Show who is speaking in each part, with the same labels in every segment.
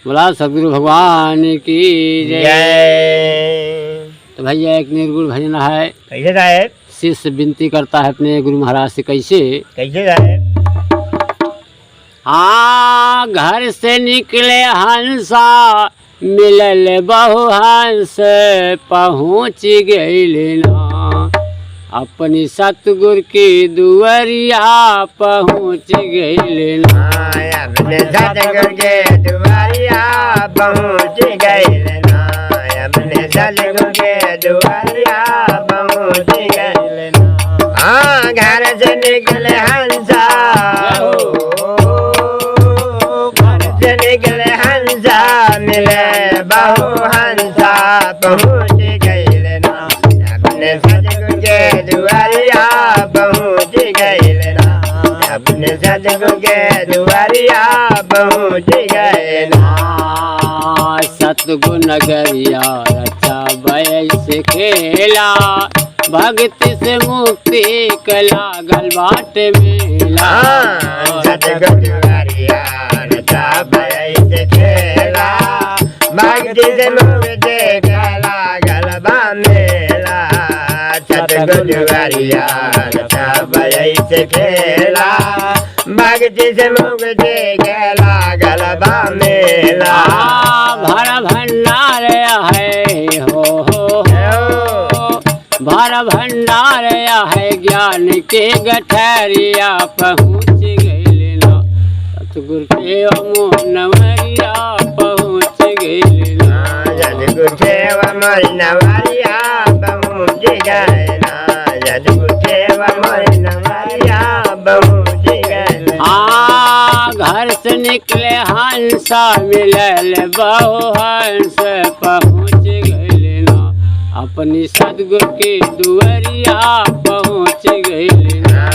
Speaker 1: बोला सदगुरु भगवान की जय। तो भैया एक निर्गुण भजन है,
Speaker 2: कैसे साहेब?
Speaker 1: शिष्य विनती करता है अपने गुरु महाराज से, कैसे
Speaker 2: कैसे साहेब?
Speaker 1: हाँ, घर से निकले हंसा मिलल बहु हंस, पहुँच गई ना अपनी सतगुरु की दुआरिया, पहुँच गई ना
Speaker 2: अपने सतगुरु के दुआरिया पहुँच गई ना, अपने सतगुरु के दुआरिया पहुँच गई ना। हाँ, घर से निकले हंसा, घर से निकले हंसा मिले बहु हंसा, पहुँच गई ना अपने सतगुरु के दुआरिया, पहुँच गई ना अपने सतगुरु के दुआरिया, पहुँच गए ना।
Speaker 1: सतगुरु नगरिया रचा भय से खेला, भक्ति से मुक्ति कला गल बाट मेला।
Speaker 2: सतगुरु दुआरिया रचा भय से खेला, भक्ति से मुक्ति कला गल बाट मेला। सतगुरु दुआरिया रचा भय से खेला, भक्ति से मुक्ति केला गलबा मेला।
Speaker 1: भर भंडार है हो भर भंडार है ज्ञान के गठरिया, पहुँच गई ना सतगुरु के नवरिया, पहुँच गई ना
Speaker 2: सतगुरु के नवरिया, पहुँच गए ना सतगुरु के नवरिया, पहुँच गए।
Speaker 1: हाँ, घर से निकले हंसा मिलल बहु हंस, पहुँच गई ना अपनी सतगुरु की दुआरिया, पहुँच गई ना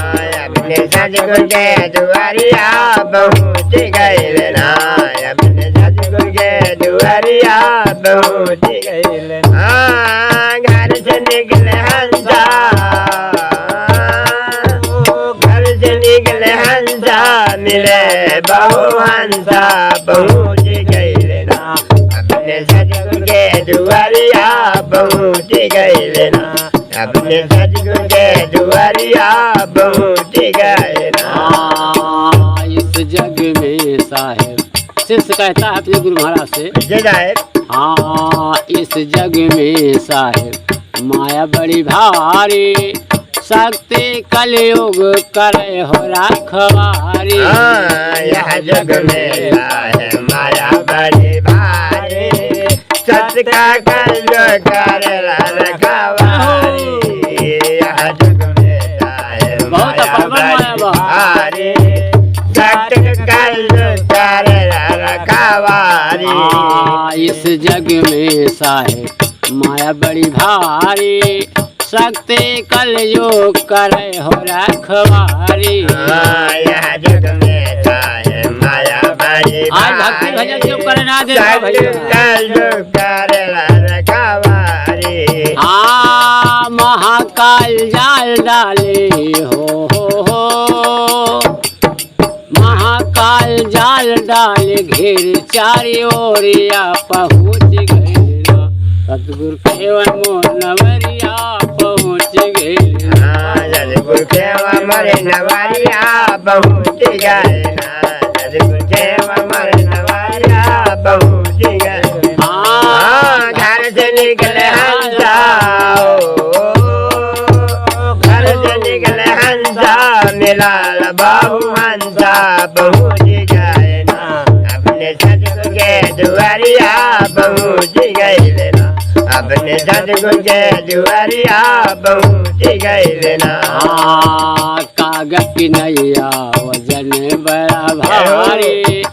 Speaker 2: अपने सतगुरु के दुआरिया, पहुँच गई ना अपने सतगुरु के दुआरिया, पहुँच गई। हाँ, घर से निकले हंसा, घर से निकले हंसा मिले बहु हंसा, पहुँच गई ना अपने सतगुरु के दुआरिया, पहुँच गई ना अपने सतगुरु के दुआरिया, पहुँच गए ना।
Speaker 1: इस जग में साहेब, शिष्य कहता है अपने गुरु महाराज से, हाँ, इस जग में साहेब माया बड़ी भारी, शक्ति कलयुग करे हो रखवारी।
Speaker 2: यह जग में है माया बड़ी भारी, सत्य का कलयुग करे रखवारी। यह जग में है माया बड़ी भारी, सत्य का कलयुग करे रखवारी।
Speaker 1: इस जग में साहेब माया बड़ी भारी, शक्ति कलयुग करे हो रखवारी।
Speaker 2: यह जग में है माया बड़ी
Speaker 1: भक्ति भजन क्यों करना दे
Speaker 2: कलयुग करे रखवारी।
Speaker 1: हाँ, महाकाल जाल डाले हो महाकाल जाल डाले घेर चारी ओरिया, पहुँच गई ना सतगुरु के नवरिया, पहुँच गई ना
Speaker 2: सतगुरु के नवरिया, पहुँच गए ना सतगुरु के नवरिया, पहुँच गए। हाँ, घर से निकले हंसा, घर से निकले हंसा मिला बहु हंसा, पहुँच गए ना अपने सतगुरु के दुआरिया, पहुँच गए ना अपने सतगुरु के दुआरिया, पहुँच गए ना।
Speaker 1: कागज की नैया वजन बड़ा भारी,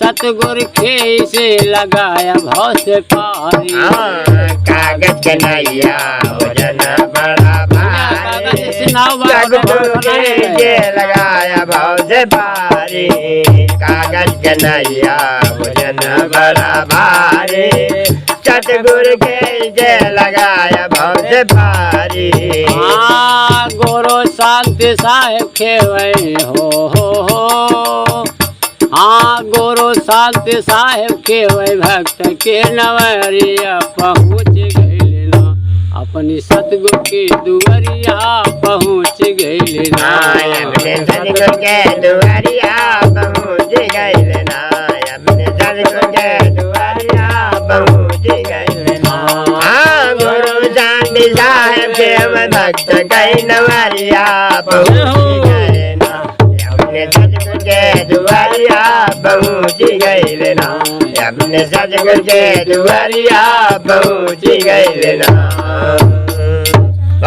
Speaker 1: सतगुरु के से लगाया भाव से पारी।
Speaker 2: कागज के नैया वजन बड़ा भारी, सतगुरु के से लगाया भाव से पारी। कागज के नैया वजन बड़ा भारी, सतगुरु के से लगाया भाव से पारी।
Speaker 1: गोरो शांति साहेब खेवे हो हाँ गोरो शांत साहेब के वै भक्त के नवरिया पहुँच गए ना अपनी सतगुरु की दुवरिया पहुँच गए ना
Speaker 2: अपने सतगुरु के दुआरिया पहुँच गए ना अपने सतगुरु के दुआरिया पहुँच गए ना हाँ गुरु शांति साहेब के भक्त कई नवरिया पहुँच गए ना अपने सतगुरु के दुआरिया पहुँच गए ना अपने सतगुरु के दुआरिया पहुँच गए ना।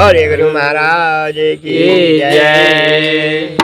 Speaker 2: और गुरु महाराज की जय।